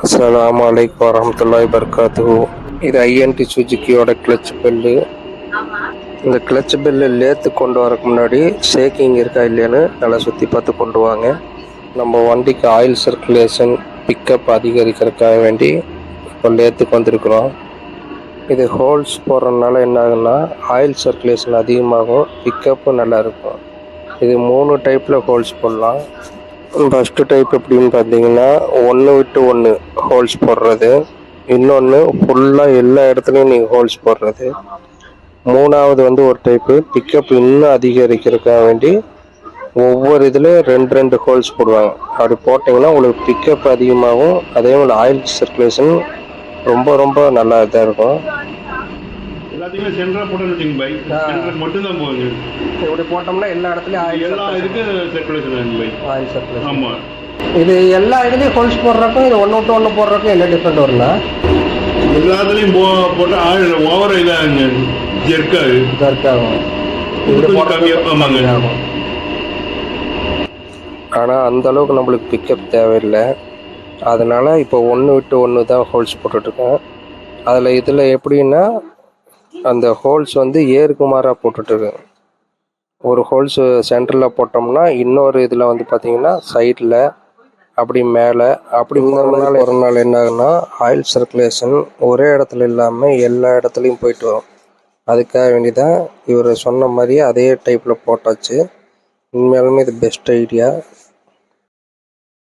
அஸ்ஸலாமு அலைக்கும் வரஹ்மத்துல்லாஹி வபரகாத்துஹு. இது ஐஎன்டி சுஜுக்கியோட கிளச் பெல்லு. இந்த கிளச் பெல்லு லேத்து கொண்டு வரக்கு முன்னாடி ஷேக்கிங் இருக்கா இல்லையான்னு நல்லா சுற்றி பார்த்து கொண்டு வாங்க. நம்ம வண்டிக்கு ஆயில் சர்க்குலேஷன் பிக்கப் அதிகரிக்கிறதுக்காக வேண்டி இப்போ லேத்துக்கு வந்திருக்கிறோம். இது ஹோல்ஸ் போடுறதுனால என்ன ஆகுன்னா ஆயில் சர்க்குலேஷன் அதிகமாகும், பிக்கப்பும் நல்லா இருக்கும். இது 3 டைப்பில் ஹோல்ஸ் போடலாம். ஃபஸ்ட்டு டைப் எப்படின்னு பார்த்தீங்கன்னா, ஒன்று விட்டு ஒன்று ஹோல்ஸ் போடுறது, இன்னொன்று ஃபுல்லாக எல்லா இடத்துலையும் நீங்கள் ஹோல்ஸ் போடுறது. மூணாவது வந்து ஒரு டைப்பு பிக்கப் இன்னும் அதிகரிக்கிறதுக்காக வேண்டி ஒவ்வொரு இதுலேயும் 2 ஹோல்ஸ் போடுவாங்க. அப்படி போட்டிங்கன்னா உங்களுக்கு பிக்கப் அதிகமாகும், அதே மாதிரி ஆயில் சர்க்குலேஷன் ரொம்ப ரொம்ப நல்லா இதாக இருக்கும். எல்லாத்தையுமே சென்டரா போட்டோம்னு வச்சுங்க பை, சென்டர் மட்டும் தான் போகுது. இப்படி போட்டோம்னா எல்லா இடத்துலையும் எல்லா இதுக்கு சர்க்குலேஷன் பை. Oil circulation. ஆமாம், இது எல்லா இதுலேயும் ஹோல்ஸ் போடுறக்கும் இது ஒன்று விட்டு ஒன்று போடுறக்கும் என்ன டிஃப்ரெண்ட் வரும்னா, எல்லாத்துலேயும் போட்டால் ஆயில் ஓவர இதாக ஜெர்க்காது, ஜர்க்காகும். இது கொஞ்சம் கம்மியாக. ஆமாங்க. ஆகும். ஆனால் அந்த அளவுக்கு நம்மளுக்கு பிக்கப் தேவையில்லை. அதனால் இப்போ ஒன்று விட்டு ஒன்று தான் ஹோல்ஸ் போட்டுட்ருக்கேன். இதில் எப்படின்னா அந்த ஹோல்ஸ் வந்து ஏருக்கு மாறாக போட்டுட்ருக்கேன். ஒரு ஹோல்ஸு சென்டரில் போட்டோம்னா இன்னொரு இதில் வந்து பார்த்திங்கன்னா சைடில் அப்படி மேலே அப்படி ஒரு நாள் என்ன ஆகுன்னா ஆயில் சர்க்குலேஷன் ஒரே இடத்துல இல்லாமல் எல்லா இடத்துலையும் போயிட்டு வரும். அதுக்காக வேண்டி தான் இவர் சொன்ன மாதிரியே அதே டைப்பில் போட்டாச்சு. உண்மையாலுமே இது பெஸ்ட் ஐடியா.